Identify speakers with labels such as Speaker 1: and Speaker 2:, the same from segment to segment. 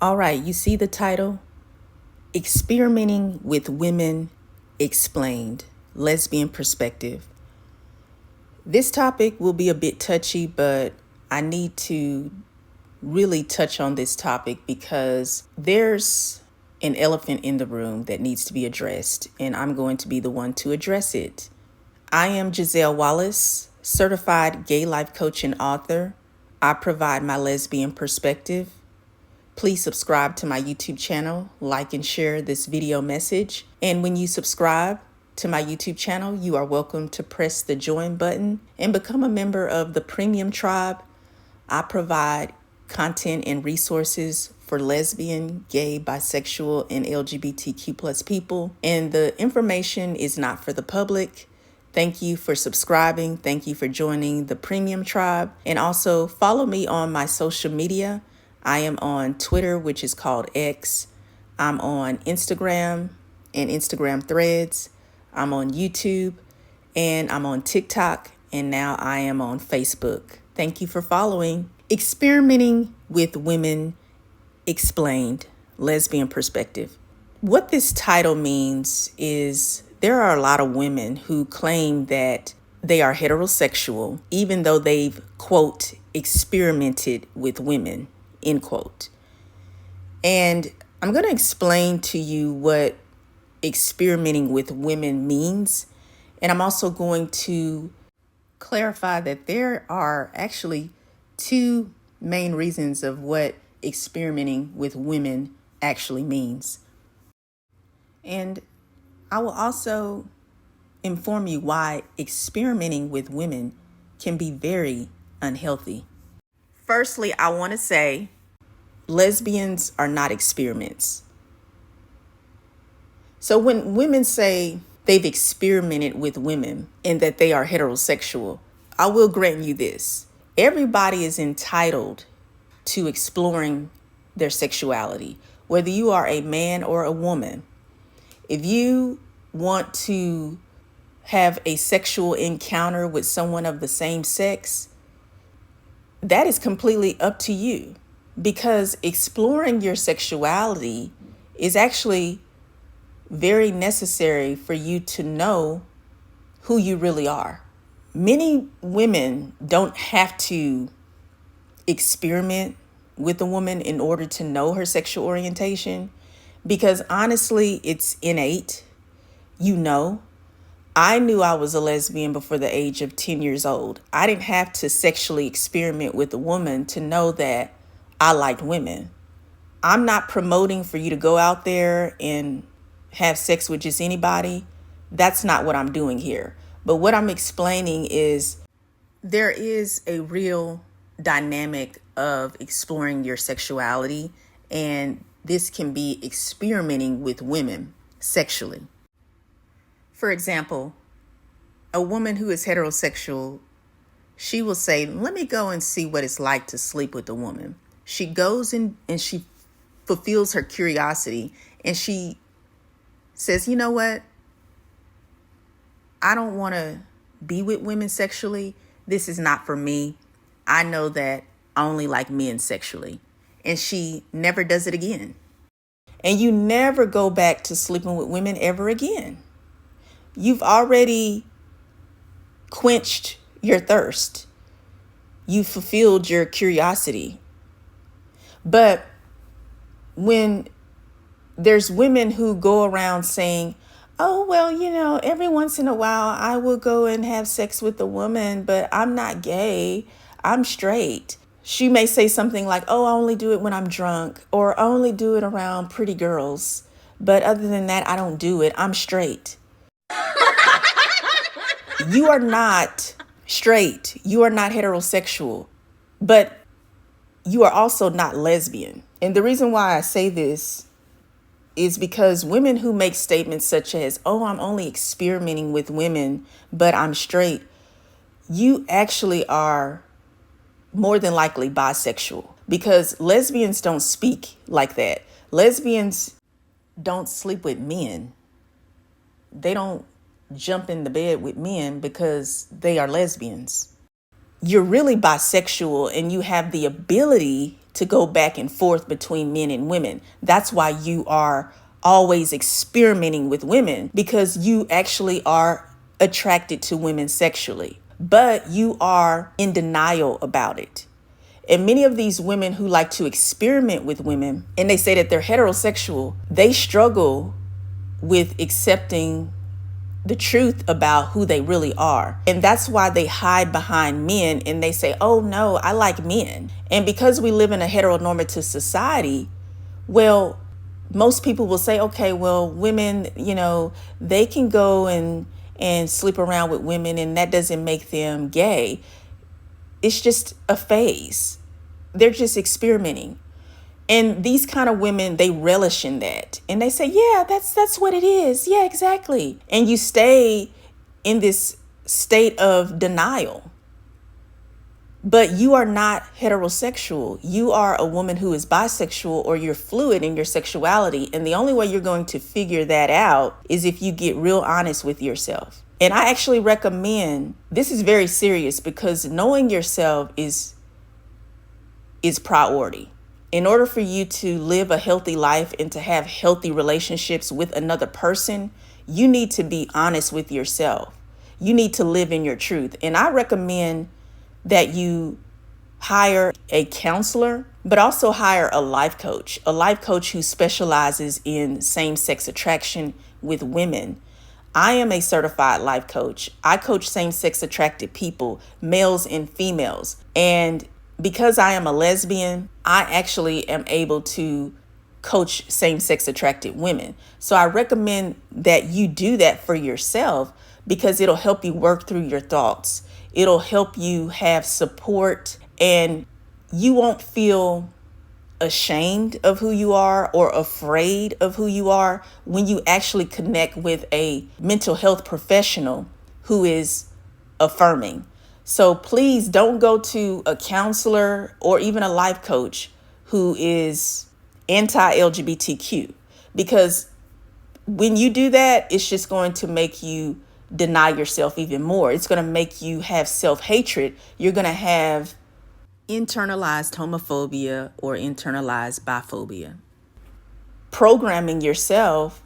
Speaker 1: All right, you see the title? Experimenting with Women Explained, Lesbian Perspective. This topic will be a bit touchy, but I need to really touch on this topic because there's an elephant in the room that needs to be addressed, and I'm going to be the one to address it. I am Giselle Wallace, certified gay life coach and author. I provide my lesbian perspective. Please subscribe to my YouTube channel, like and share this video message. And when you subscribe to my YouTube channel, you are welcome to press the join button and become a member of the premium tribe. I provide content and resources for lesbian, gay, bisexual, and LGBTQ plus people. And the information is not for the public. Thank you for subscribing. Thank you for joining the premium tribe. And also follow me on my social media. I am on Twitter, which is called X. I'm on Instagram and Instagram Threads. I'm on YouTube and I'm on TikTok. And now I am on Facebook. Thank you for following. Experimenting with Women Explained, Lesbian Perspective. What this title means is there are a lot of women who claim that they are heterosexual, even though they've, quote, experimented with women, end quote. And I'm going to explain to you what experimenting with women means. And I'm also going to clarify that there are actually two main reasons of what experimenting with women actually means. And I will also inform you why experimenting with women can be very unhealthy. Firstly, I want to say lesbians are not experiments. So when women say they've experimented with women and that they are heterosexual, I will grant you this. Everybody is entitled to exploring their sexuality, whether you are a man or a woman. If you want to have a sexual encounter with someone of the same sex, that is completely up to you, because exploring your sexuality is actually very necessary for you to know who you really are. Many women don't have to experiment with a woman in order to know her sexual orientation, because honestly, it's innate. You know, I knew I was a lesbian before the age of 10 years old. I didn't have to sexually experiment with a woman to know that I liked women. I'm not promoting for you to go out there and have sex with just anybody. That's not what I'm doing here. But what I'm explaining is there is a real dynamic of exploring your sexuality, and this can be experimenting with women sexually. For example, a woman who is heterosexual, she will say, let me go and see what it's like to sleep with a woman. She goes in and she fulfills her curiosity, and she says, you know what? I don't want to be with women sexually. This is not for me. I know that I only like men sexually. And she never does it again. And you never go back to sleeping with women ever again. You've already quenched your thirst. You fulfilled your curiosity. But when there's women who go around saying, oh, well, you know, every once in a while I will go and have sex with a woman, but I'm not gay, I'm straight. She may say something like, oh, I only do it when I'm drunk, or I only do it around pretty girls. But other than that, I don't do it. I'm straight. You are not straight. You are not heterosexual, but you are also not lesbian. And the reason why I say this is because women who make statements such as, oh, I'm only experimenting with women, but I'm straight, you actually are more than likely bisexual, because lesbians don't speak like that. Lesbians don't sleep with men. They don't jump in the bed with men because they are lesbians. You're really bisexual, and you have the ability to go back and forth between men and women. That's why you are always experimenting with women, because you actually are attracted to women sexually, but you are in denial about it. And many of these women who like to experiment with women and they say that they're heterosexual, they struggle with accepting the truth about who they really are. And that's why they hide behind men and they say, oh no, I like men. And because we live in a heteronormative society, well, most people will say, okay, well, women, they can go and sleep around with women and that doesn't make them gay. It's just a phase. They're just experimenting. And these kind of women, they relish in that. And they say, yeah, that's what it is. Yeah, exactly. And you stay in this state of denial. But you are not heterosexual. You are a woman who is bisexual, or you're fluid in your sexuality. And the only way you're going to figure that out is if you get real honest with yourself. And I actually recommend, this is very serious, because knowing yourself is priority. In order for you to live a healthy life and to have healthy relationships with another person, you need to be honest with yourself. You need to live in your truth. And I recommend that you hire a counselor, but also hire a life coach who specializes in same-sex attraction with women. I am a certified life coach. I coach same-sex attracted people, males and females. And because I am a lesbian, I actually am able to coach same-sex attracted women. So I recommend that you do that for yourself, because it'll help you work through your thoughts. It'll help you have support, and you won't feel ashamed of who you are or afraid of who you are when you actually connect with a mental health professional who is affirming. So please don't go to a counselor or even a life coach who is anti-LGBTQ, because when you do that, it's just going to make you deny yourself even more. It's going to make you have self-hatred. You're going to have internalized homophobia or internalized biphobia. Programming yourself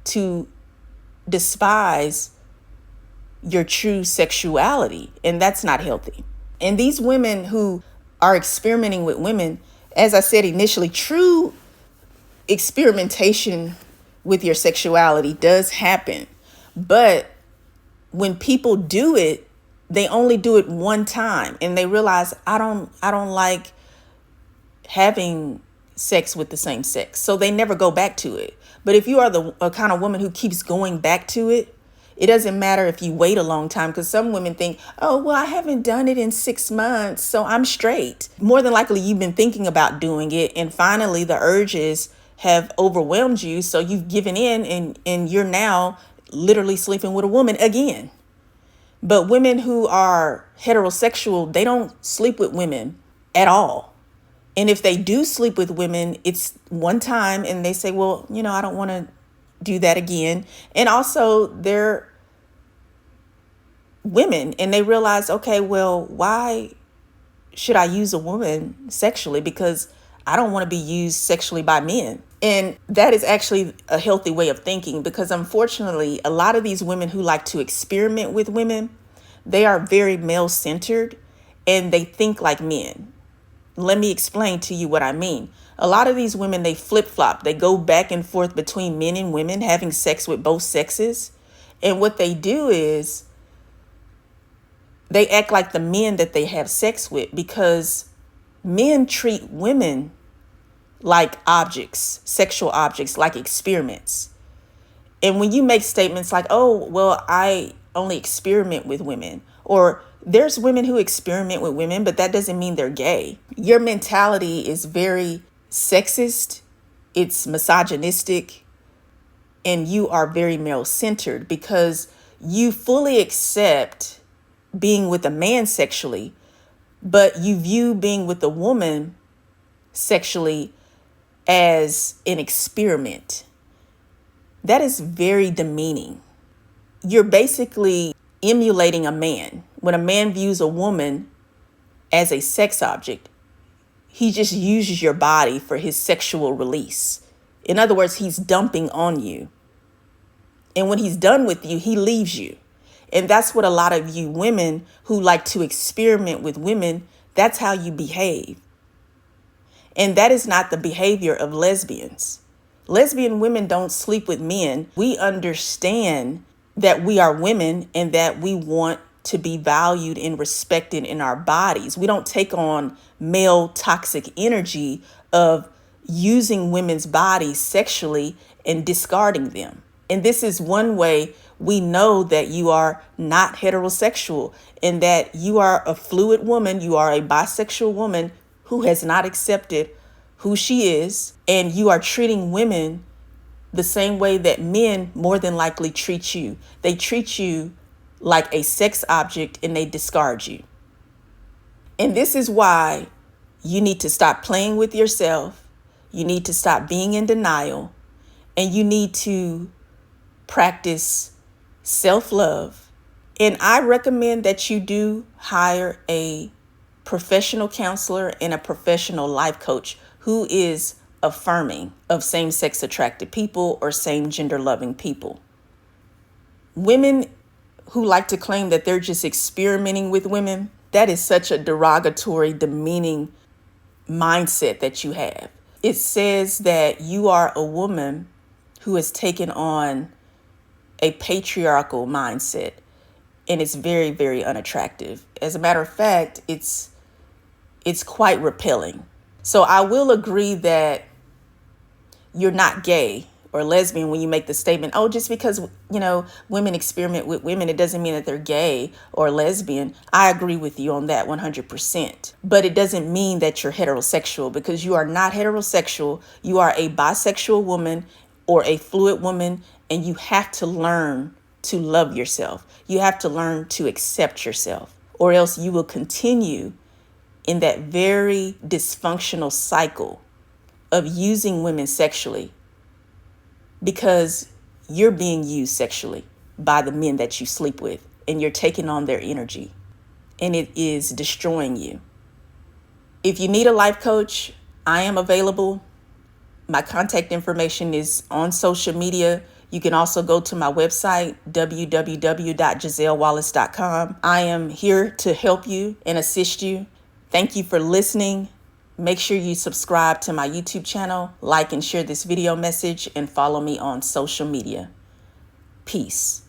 Speaker 1: to despise your true sexuality, and that's not healthy. And these women who are experimenting with women, as I said initially, true experimentation with your sexuality does happen. But when people do it, they only do it one time and they realize, I don't like having sex with the same sex. So they never go back to it. But if you are the kind of woman who keeps going back to it, it doesn't matter if you wait a long time, because some women think, oh, well, I haven't done it in 6 months, so I'm straight. More than likely, you've been thinking about doing it, and finally the urges have overwhelmed you, so you've given in, and you're now literally sleeping with a woman again. But women who are heterosexual, they don't sleep with women at all. And if they do sleep with women, it's one time and they say, well, I don't want to do that again. And also they're women and they realize, okay, well, why should I use a woman sexually? Because I don't want to be used sexually by men. And that is actually a healthy way of thinking, because unfortunately, a lot of these women who like to experiment with women, they are very male-centered and they think like men. Let me explain to you what I mean. A lot of these women, they flip-flop. They go back and forth between men and women, having sex with both sexes. And what they do is they act like the men that they have sex with, because men treat women like objects, sexual objects, like experiments. And when you make statements like, oh, well, I only experiment with women, or there's women who experiment with women, but that doesn't mean they're gay. Your mentality is very sexist, it's misogynistic, and you are very male-centered, because you fully accept being with a man sexually, but you view being with a woman sexually as an experiment. That is very demeaning. You're basically emulating a man. When a man views a woman as a sex object, He just uses your body for his sexual release. In other words, he's dumping on you. And when he's done with you, he leaves you. And that's what a lot of you women who like to experiment with women, that's how you behave. And that is not the behavior of lesbians. Lesbian women don't sleep with men. We understand that we are women and that we want to be valued and respected in our bodies. We don't take on male toxic energy of using women's bodies sexually and discarding them. And this is one way we know that you are not heterosexual and that you are a fluid woman, you are a bisexual woman who has not accepted who she is, and you are treating women the same way that men more than likely treat you. They treat you like a sex object and they discard you. And this is why you need to stop playing with yourself. You need to stop being in denial, and you need to practice self-love. And I recommend that you do hire a professional counselor and a professional life coach who is affirming of same-sex attracted people or same gender loving people. Women who like to claim that they're just experimenting with women, that is such a derogatory, demeaning mindset that you have. It says that you are a woman who has taken on a patriarchal mindset, and it's very, very unattractive. As a matter of fact, it's quite repelling. So I will agree that you're not gay or lesbian when you make the statement, oh, just because, women experiment with women, it doesn't mean that they're gay or lesbian. I agree with you on that 100%. But it doesn't mean that you're heterosexual, because you are not heterosexual. You are a bisexual woman or a fluid woman, and you have to learn to love yourself. You have to learn to accept yourself, or else you will continue in that very dysfunctional cycle of using women sexually, because you're being used sexually by the men that you sleep with, and you're taking on their energy, and it is destroying you. If you need a life coach, I am available. My contact information is on social media. You can also go to my website, www.gisellewallace.com. I am here to help you and assist you. Thank you for listening. Make sure you subscribe to my YouTube channel, like and share this video message, and follow me on social media. Peace.